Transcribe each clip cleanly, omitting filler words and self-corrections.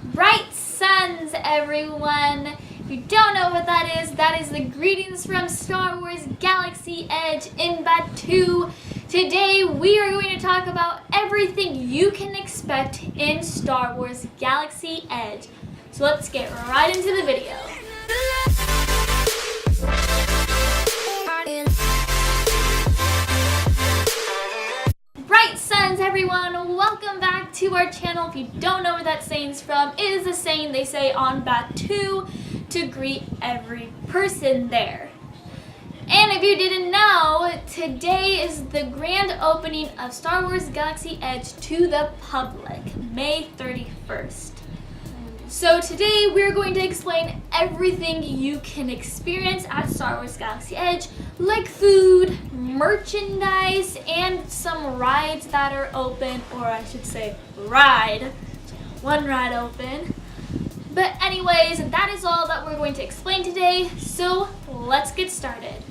Bright suns, everyone! If you don't know what that is the greetings from Star Wars Galaxy Edge in Batuu. Today we are going to talk about everything you can expect in Star Wars Galaxy Edge. So let's get right into the video. Bright suns, everyone! Welcome back to our channel. If you don't know where that saying's from, it is a saying they say on Batuu to greet every person there. And if you didn't know, today is the grand opening of Star Wars Galaxy Edge to the public, May 31st. So today we're going to explain everything you can experience at Star Wars Galaxy Edge, like food, merchandise, and some rides that are open, or I should say ride. One ride open. But anyways, that is all that we're going to explain today, so let's get started.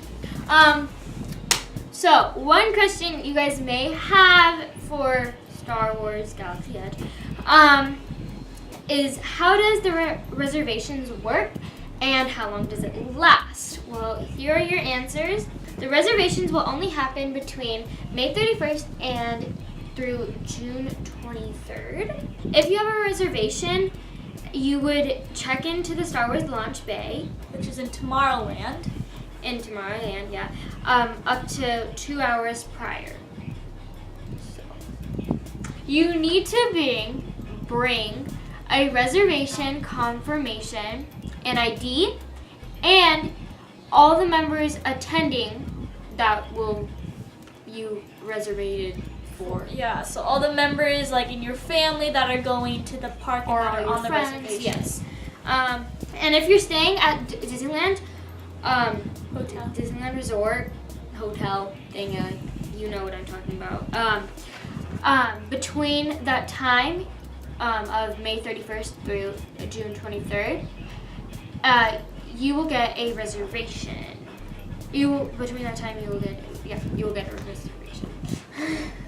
So one question you guys may have for Star Wars Galaxy Edge, is how does the reservations work and how long does it last? Well, here are your answers. The reservations will only happen between May 31st and through June 23rd. If you have a reservation, you would check into the Star Wars launch bay, Which is in Tomorrowland. in Tomorrowland, yeah, up to 2 hours prior. So, you need to bring a reservation confirmation, an ID, and all the members attending that you reservated for. Yeah, so all the members like in your family that are going to the park Or and all that are your on the friends, reservation. yes. And if you're staying at Disneyland, Hotel. Disneyland Resort, hotel thing, you know what I'm talking about. Between that time of May 31st through June 23rd, you will get a reservation. Between that time, you will get a reservation.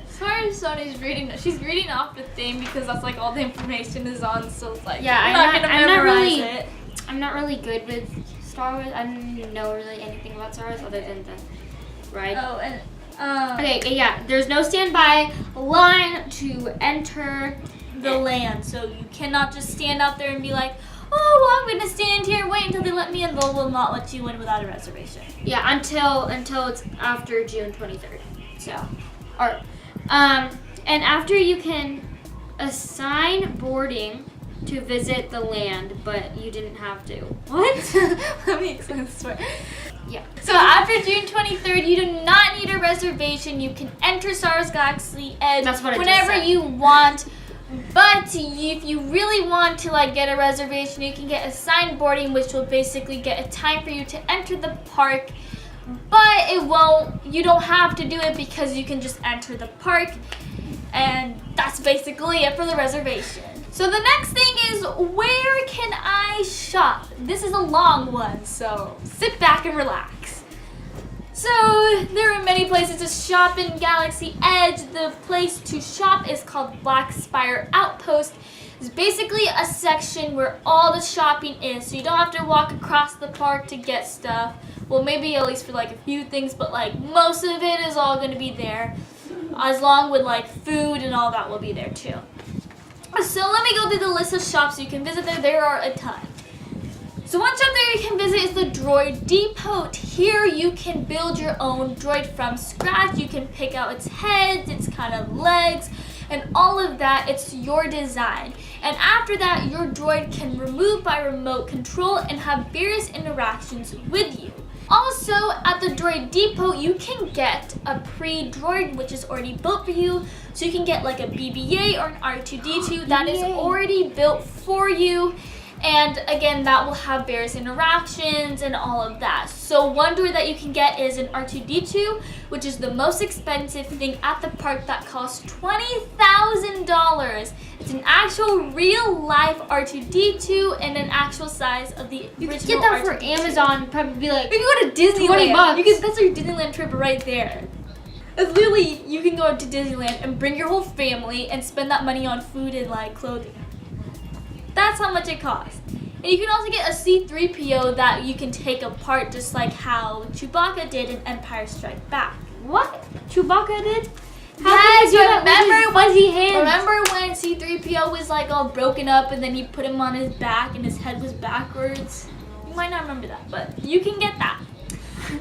Sorry, Sony's reading. She's reading off the thing because that's like all the information is on. So it's like Yeah, I'm not gonna memorize it. I'm not really good with Star Wars. I don't know really anything about Star Wars other than the ride. Oh, and Okay, yeah. There's no standby line to enter the land. So you cannot just stand out there and be like, oh, well, I'm gonna stand here and wait until they let me in. They will not let you in without a reservation. Yeah, until it's after June 23rd. So, and after you can assign boarding to visit the land, but you didn't have to. What? Let me explain the story. Yeah. So after June 23rd, you do not need a reservation. You can enter Star Wars Galaxy Edge That's what I just whenever said. you want. But if you really want to like get a reservation, you can get assigned boarding, which will basically get a time for you to enter the park. But you don't have to do it because you can just enter the park. And that's basically it for the reservation. So the next thing is, where can I shop? This is a long one, so sit back and relax. So there are many places to shop in Galaxy Edge. The place to shop is called Black Spire Outpost. It's basically a section where all the shopping is, so you don't have to walk across the park to get stuff. Well, maybe at least for like a few things, but like most of it is all going to be there, as long with like food and all that will be there too. So let me go through the list of shops you can visit there. There are a ton. So one shop there you can visit is the Droid Depot. Here you can build your own droid from scratch. You can pick out its heads, its kind of legs, and all of that. It's your design. And after that, your droid can remove by remote control and have various interactions with you. Also, at the Droid Depot, you can get a pre-droid, which is already built for you. So you can get like a BB-8 or an R2-D2 that is already built for you. And again, that will have various interactions and all of that. So one droid that you can get is an R2-D2, which is the most expensive thing at the park that costs $20,000. It's an actual real-life R2-D2 and an actual size of the original You could get that for R2-D2. Amazon, probably be like We can go to Disneyland. $20. That's your Disneyland trip right there. It's literally, you can go to Disneyland and bring your whole family and spend that money on food and like clothing. That's how much it costs. And you can also get a C-3PO that you can take apart, just like how Chewbacca did in Empire Strikes Back. What? Chewbacca did? Yes, remember when fuzzy hands? Remember when C-3PO was like all broken up and then you put him on his back and his head was backwards? You might not remember that, but you can get that.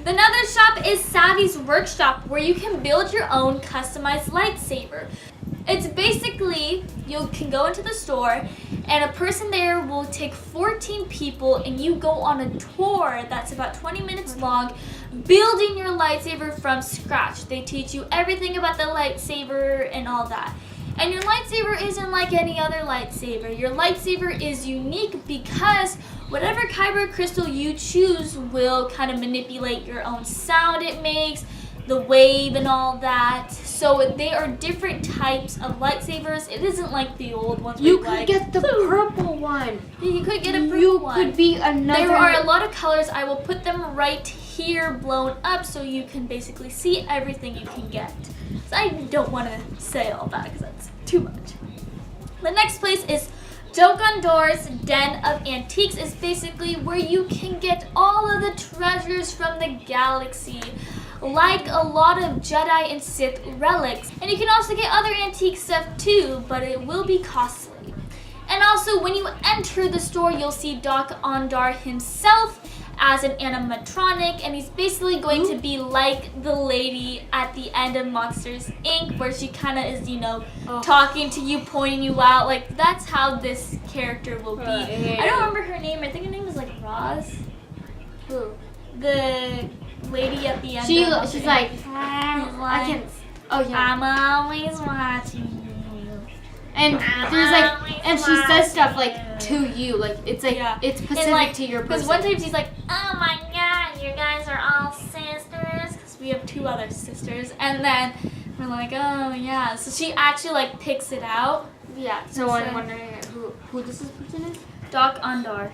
Another shop is Savvy's Workshop, where you can build your own customized lightsaber. It's basically, you can go into the store and a person there will take 14 people and you go on a tour that's about 20 minutes long, building your lightsaber from scratch. They teach you everything about the lightsaber and all that. And your lightsaber isn't like any other lightsaber. Your lightsaber is unique because whatever kyber crystal you choose will kind of manipulate your own sound it makes, the wave and all that. So they are different types of lightsabers. It isn't like the old ones. You could get the purple one. You could get a purple one. You could be another. There are a lot of colors. I will put them right here blown up so you can basically see everything you can get. So I don't want to say all that because that's too much. The next place is Dokondor's Den of Antiques. Is basically where you can get all of the treasures from the galaxy, like a lot of Jedi and Sith relics. And you can also get other antique stuff too, but it will be costly. And also when you enter the store, you'll see Doc Ondar himself as an animatronic, and he's basically going to be like the lady at the end of Monsters Inc., where she kind of is, you know, talking to you, pointing you out. Like, that's how this character will be. I don't remember her name. I think her name is like Roz. Who? The lady at the end. She's like, I can't. Oh yeah. I'm always watching you. And there's like, and she says stuff like to you, like it's like it's specific like, to your person. Because one time she's like, "Oh my God, you guys are all sisters," because we have 2 other sisters, and then we're like, "Oh yeah." So she actually like picks it out. Yeah. So I'm wondering who this person is. Doc Ondar.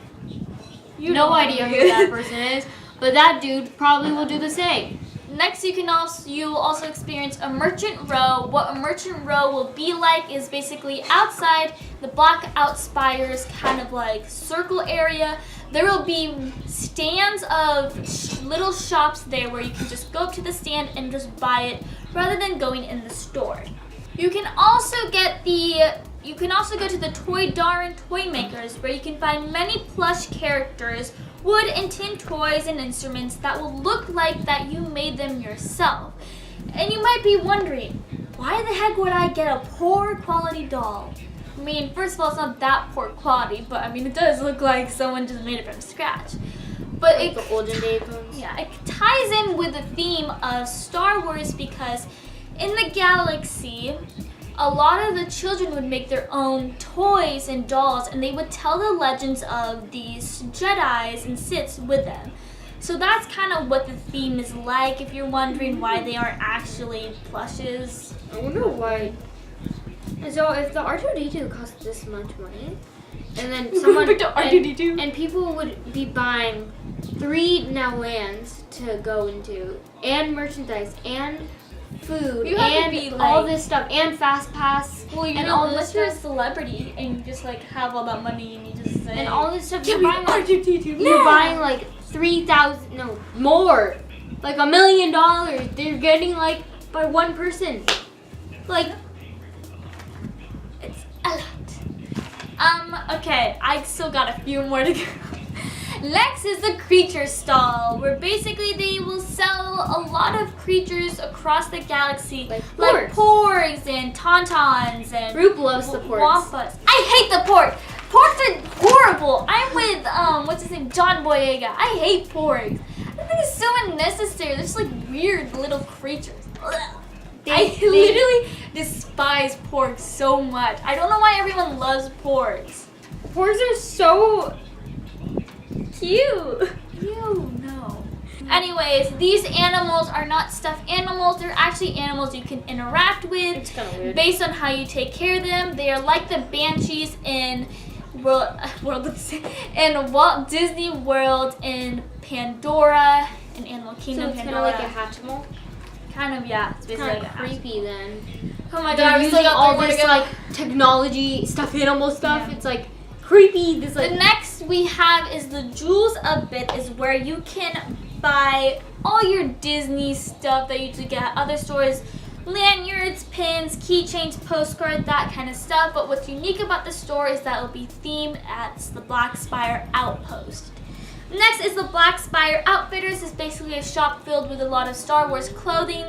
You no idea who that person is, but that dude probably will do the same. Next, you'll also experience a merchant row. What a merchant row will be like is basically outside the blackout spires kind of like circle area. There will be stands of little shops there where you can just go up to the stand and just buy it rather than going in the store. You can also go to the Toy Darn Toy Makers, where you can find many plush characters, wood and tin toys and instruments that will look like that you made them yourself. And you might be wondering, why the heck would I get a poor quality doll? I mean, first of all, it's not that poor quality, but I mean, it does look like someone just made it from scratch. But like the olden days ones. Yeah, it ties in with the theme of Star Wars because in the galaxy, a lot of the children would make their own toys and dolls, and they would tell the legends of these Jedis and Siths with them. So that's kind of what the theme is like, if you're wondering why they aren't actually plushes. I wonder why. So if the R2-D2 costs this much money, and then someone and people would be buying 3 now lands to go into, and merchandise, and food, and all this stuff, and fast pass, and all this stuff. You're a celebrity and you just like have all that money and you just say, and all this stuff. You're buying like, you're buying like 3,000, no more, like $1 million. They're getting like by one person, like it's a lot. Okay, I still got a few more to go. Next is the creature stall, where basically they will sell a lot of creatures across the galaxy, like porgs and tauntauns and Roop loves the porgs. Wampas. I hate the porgs. Porgs are horrible. I'm with what's his name, John Boyega. I hate porgs. I think it's so unnecessary. They're just like weird little creatures. I literally despise porgs so much. I don't know why everyone loves porgs. Porgs are so cute. Ew, no. Anyways, these animals are not stuffed animals. They're actually animals you can interact with. It's kind of weird. Based on how you take care of them. They are like the banshees in Walt Disney World in Pandora, in Animal Kingdom. So it's Pandora. kind of like a Hatchimal? Kind of, yeah. It's basically kind of like creepy then. Oh my They're God, using all this like technology stuff, animal stuff. Yeah. It's like creepy. This The next we have is the Jewels a Bit, is where you can buy all your Disney stuff that you usually get at other stores. Lanyards, pins, keychains, postcards, that kind of stuff. But what's unique about the store is that it'll be themed at the Black Spire Outpost. Next is the Black Spire Outfitters. It's basically a shop filled with a lot of Star Wars clothing,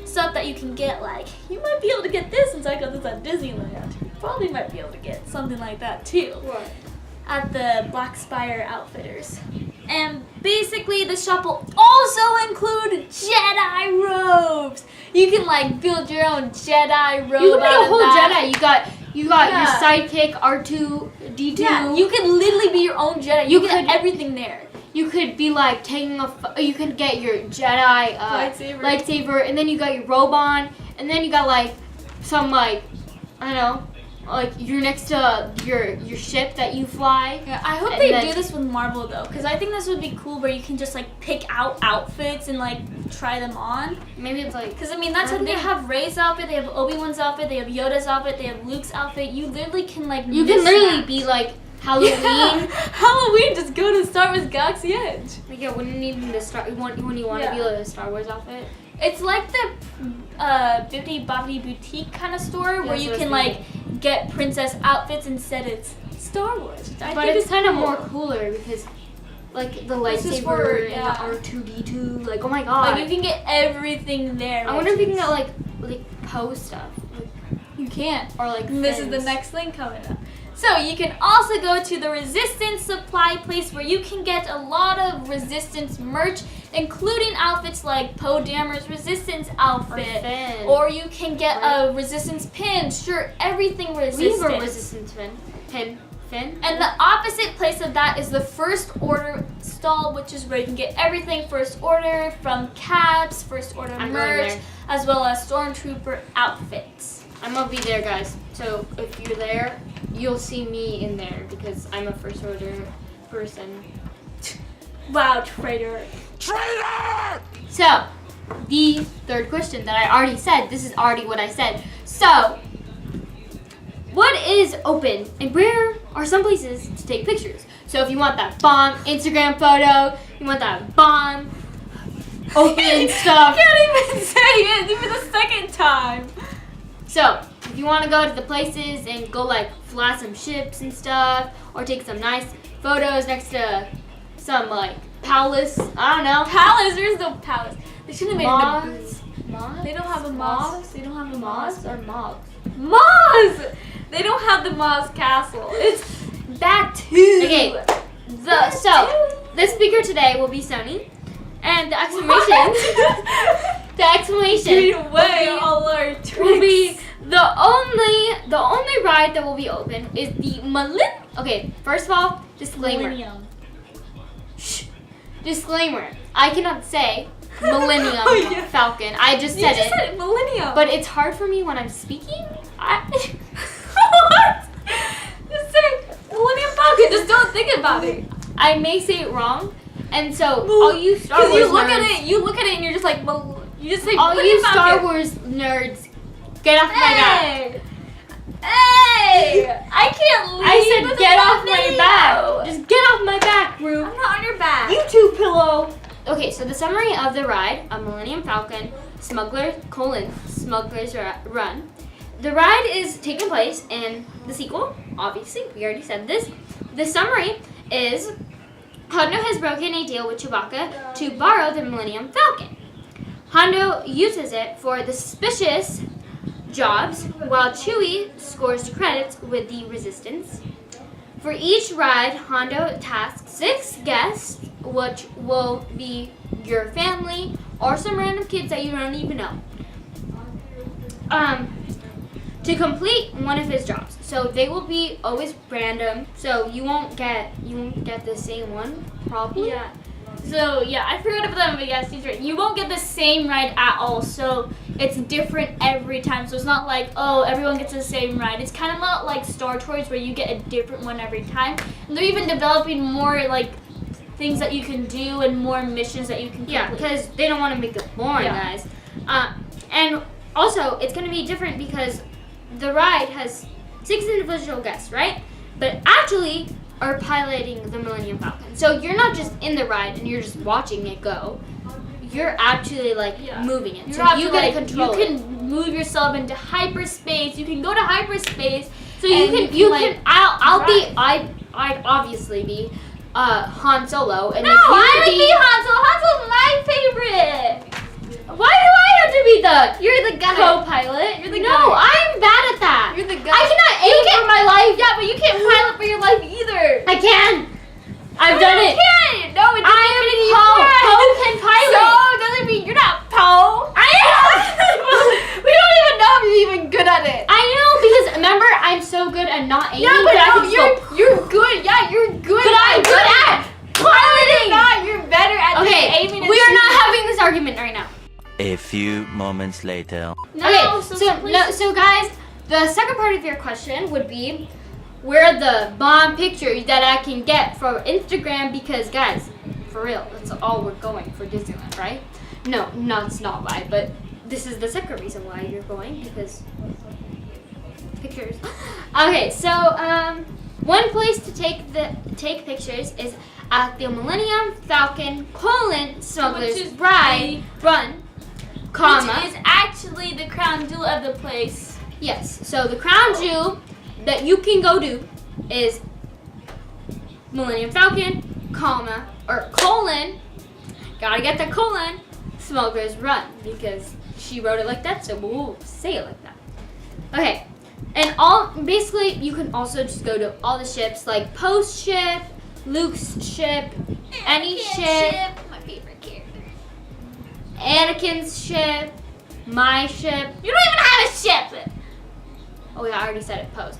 stuff that you can get. Like, you might be able to get this since I got this at Disneyland. You probably might be able to get something like that too. What? At the Black Spire Outfitters. And basically the shop will also include Jedi robes. You can like build your own Jedi robe. You can make out a of whole that. Jedi. You got Yeah. your sidekick R2D2. Yeah, you can literally be your own Jedi. You can get everything there. You could be like taking you could get your Jedi lightsaber, and then you got your robe on, and then you got like some like, I don't know, like you're next to your ship that you fly. Yeah, I hope And they then- do this with Marvel though, because I think this would be cool where you can just like pick out outfits and like try them on. Maybe it's like, Because I mean, that's what they have. Rey's outfit, they have Obi-Wan's outfit, they have Yoda's outfit, they have Luke's outfit. You literally can like you can literally mismatch. be like Halloween. Yeah. Halloween, just go to Star Wars Galaxy Edge. Like, yeah, when you need the when you want to Yeah. be like a Star Wars outfit. It's like the Bibbidi Bobbidi Boutique kind of store where Yes, you that's can right. like get princess outfits instead it's Star Wars. I But think it's kind of cool. more cooler because like the This is lightsaber for- and yeah. the R2D2. Like, oh my god. Like you can get everything there. I wonder if you which can is- get like Poe stuff. Like, You can't. or like This is the fins. next link coming up. So you can also go to the Resistance supply place where you can get a lot of Resistance merch, including outfits like Poe Dameron's Resistance outfit. Finn. Or you can get a Right. Resistance pin, shirt, everything We Resistance. have a Resistance Fin. And the opposite place of that is the First Order stall, which is where you can get everything First Order, from caps, First Order I'm going merch, there. as well as Stormtrooper outfits. I'm gonna be there, guys. So if you're there, you'll see me in there because I'm a First Order person. Wow, traitor. So, the third question that I already said, this is already what I said. So, what is open and where are some places to take pictures? So if you want that bomb Instagram photo, you want that bomb open stuff. Can't even say it even the second time. So, if you want to go to the places and go like fly some ships and stuff, or take some nice photos next to some like palace, I don't know. Palace, there's no palace. They shouldn't have made it a booth. Moths? They don't have a Moss. They don't have a Moss. Moths or moths? Moss! They don't have the Moss Castle. It's that too. Okay, so the speaker today will be Sony, and the exclamation, the exclamation Give away will be- all our will be tricks. the only ride that will be open is the Okay, first of all, disclaimer. Millennium. Shh. Disclaimer. I cannot say Millennium Oh, yeah. Falcon. I just You said just it. said it, Millennium. But it's hard for me when I'm speaking. What? Just say Millennium Falcon. Just don't think about it. I may say it wrong. And so, all you Star Because Wars you look nerds, at it, and you're just like, you just say all Millennium you Star Falcon. Wars nerds, get off my back. Hey! Hey! I can't leave. I said with get that off my video. back. Just get off my back, Roop. I'm not on your back. You too, pillow. Okay, so the summary of the ride, a Millennium Falcon, Smuggler's Run. The ride is taking place in the sequel, obviously, we already said this. The summary is, Hondo has broken a deal with Chewbacca to borrow the Millennium Falcon. Hondo uses it for the suspicious jobs, while Chewie scores credits with the Resistance. For each ride, Hondo tasks 6 guests, which will be your family or some random kids that you don't even know, to complete one of his jobs. So they will be always random. So you won't get the same one, probably. Yeah. So yeah, I forgot about that, but yes, he's right. You won't get the same ride at all. So it's different every time. So it's not like, oh, everyone gets the same ride. It's kind of not like Star Tours where you get a different one every time. And they're even developing more like things that you can do and more missions that you can complete. Yeah, because they don't want to make it boring, Yeah. guys. And also, it's going to be different because the ride has 6 individual guests, right? but actually are piloting the Millennium Falcon. So you're not just in the ride and you're just watching it go. You're actually like moving it. So you get to control it. You can move yourself into hyperspace. You can go to hyperspace. So I'd obviously be Han Solo. And no, I would be Han Solo. Han Solo's my favorite. Why do I have to be You're the co-pilot. You're the No, I'm bad at that. You're the I cannot aim for my life. Yeah, but you can't pilot for your life either. I can. I've done it. You can't. No, it doesn't mean you Poe. can. Poe can pilot. So it doesn't mean you're not Poe. I am. We don't even know if you're even good at it. I know because remember I'm so good at not aiming. Yeah, but I no, can still you're good. Yeah, you're good. But I'm good at piloting. You're better at aiming. We are not having this argument right now. A few moments later. No, okay, so guys, the second part of your question would be where the bomb picture that I can get for Instagram because guys, for real, that's all we're going for Disneyland, right? No, it's not why, but this is the second reason why you're going because pictures. Okay, so one place to take pictures is at the Millennium Falcon Smuggler's Run, comma. Which is actually the crown jewel of the place. Yes, so the crown jewel that you can go to is Millennium Falcon, comma, or colon, gotta get the colon, Smuggler's Run, because she wrote it like that, so we'll say it like that. Okay, and basically you can also just go to all the ships, like Poe's ship, Luke's ship, any ship, my favorite character. Anakin's ship, my ship. You don't even have a ship. Oh yeah, I already said it, Poe's.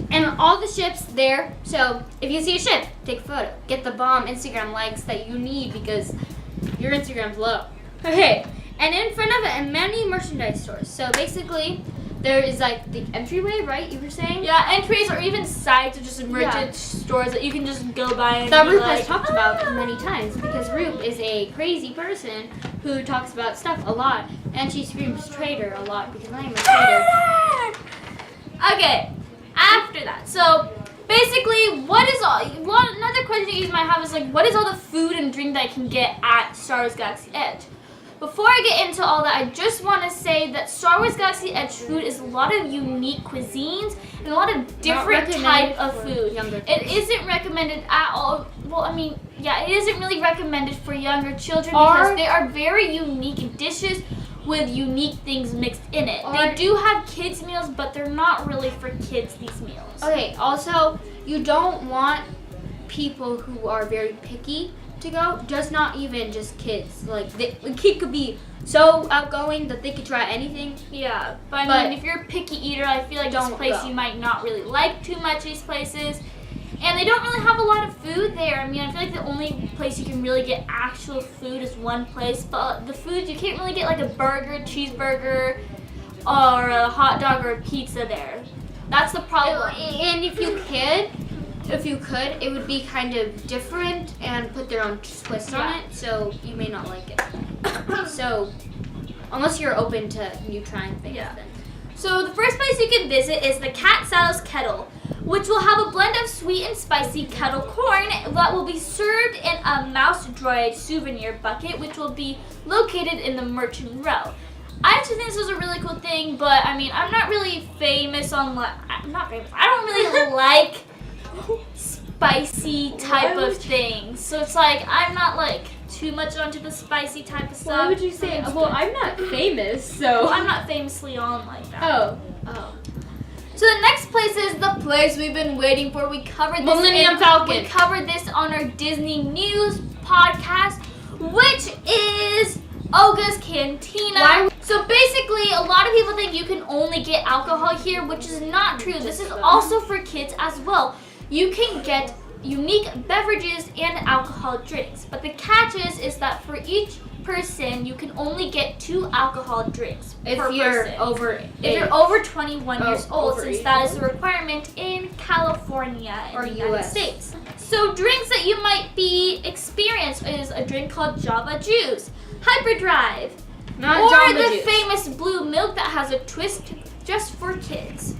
And all the ships there. So if you see a ship, take a photo. Get the bomb Instagram likes that you need because your Instagram's low. Okay, and in front of it, and many merchandise stores. So basically, there is like the entryway, right? You were saying? Yeah, entries or even sites of just merchant stores that you can just go by and that be Roop like, has talked about many times because Roop is a crazy person who talks about stuff a lot, and she screams traitor a lot because I am a traitor. Okay, after that, so basically, another question you might have is like, what is all the food and drink that I can get at Star Wars Galaxy Edge? Before I get into all that, I just want to say that Star Wars Galaxy Edge food is a lot of unique cuisines and a lot of different type of food. It isn't recommended at all. Well, I mean, yeah, it isn't really recommended for younger children because they are very unique dishes with unique things mixed in it. They do have kids meals, but they're not really for kids, these meals. Okay, also, you don't want people who are very picky to go, not even just kids. Like, a kid could be so outgoing that they could try anything. Yeah, but I mean, if you're a picky eater, I feel like this place you might not really like too much, these places. And they don't really have a lot of food there. I mean, I feel like the only place you can really get actual food is one place. But the foods, you can't really get like a burger, cheeseburger, or a hot dog or a pizza there. That's the problem. And if you could, it would be kind of different and put their own twist on it. So you may not like it. So, unless you're open to new trying things. Yeah. Then. So the first place you can visit is the Cat Saddles Kettle, which will have a blend of sweet and spicy kettle corn that will be served in a mouse droid souvenir bucket, which will be located in the merchant row. I actually think this is a really cool thing, but I mean, I'm not really famous on I don't really like spicy type of things. So it's like, I'm not like too much onto the spicy type of stuff. Why would you say, well, I'm not famous, so. Well, I'm not famously on like that. Oh. So the next place is the place we've been waiting for. We covered this Millennium Falcon. We covered this on our Disney News podcast, which is Olga's Cantina. So basically, a lot of people think you can only get alcohol here, which is not true. This is also for kids as well. You can get unique beverages and alcohol drinks, but the catch is that for each person, you can only get 2 alcohol drinks per person. If you're over 21 years old, since that is a requirement in California and the United States. So drinks that you might be experienced is a drink called Java Juice, Hyperdrive, or the famous blue milk that has a twist just for kids.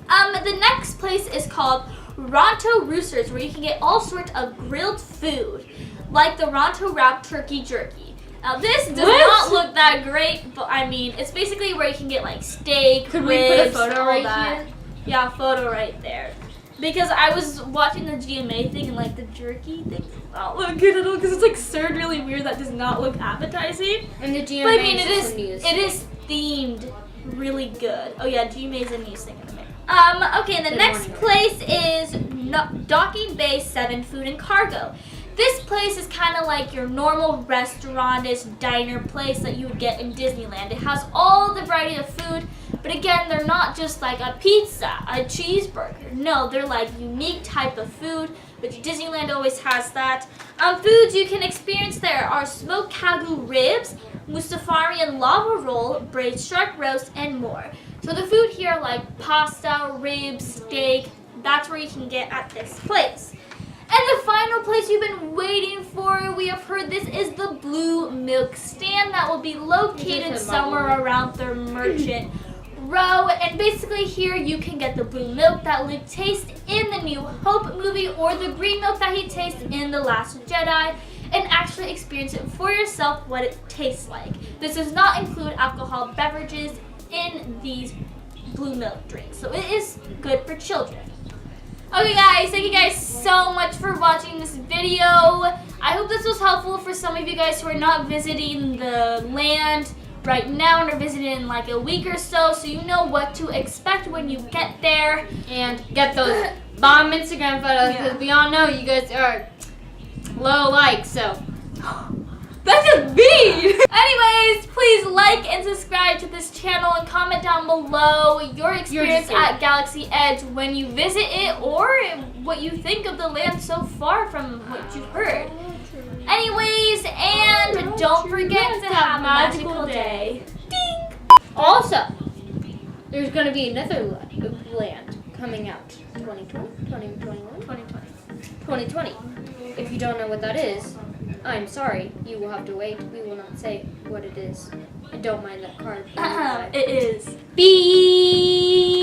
The next place is called Ronto Roosters, where you can get all sorts of grilled food, like the Ronto Wrap Turkey Jerky. Now this does not look that great, but I mean, it's basically where you can get like steak, Could ribs, we put a photo all right that. here? Yeah, photo right there. Because I was watching the GMA thing and like the jerky thing does not look good at all because it's like served really weird. That does not look appetizing. And the GMA But I mean, is news. it is themed really good. Oh yeah, GMA is a news thing in a minute. Okay, the Good next morning. place is Docking Bay 7 Food and Cargo. This place is kind of like your normal restaurant-ish diner place that you would get in Disneyland. It has all the variety of food, but again, they're not just like a pizza, a cheeseburger. No, they're like unique type of food, which Disneyland always has that. Foods you can experience there are smoked Kagyu ribs, Mustafarian lava roll, braised shark roast, and more. So the food here like pasta, ribs, steak, that's where you can get at this place. And the final place you've been waiting for, we have heard this is the Blue Milk Stand that will be located somewhere around the Merchant Row. And basically here you can get the blue milk that Luke tastes in the New Hope movie or the green milk that he tastes in The Last Jedi and actually experience it for yourself what it tastes like. This does not include alcohol beverages in these blue milk drinks, so it is good for children. Okay guys, thank you guys so much for watching this video. I hope this was helpful for some of you guys who are not visiting the land right now and are visiting in like a week or so you know what to expect when you get there. And get those bomb Instagram photos because we all know you guys are low likes, so. That's just me! Anyways, please like and subscribe to this channel and comment down below your experience at Galaxy Edge when you visit it or what you think of the land so far from what you've heard. Anyways, and don't forget to have a magical day. Ding! Also, there's going to be another land coming out. 2020? 2021? 2020. 2020. If you don't know what that is, I'm sorry. You will have to wait. We will not say what it is. And don't mind that card. It is. Beep!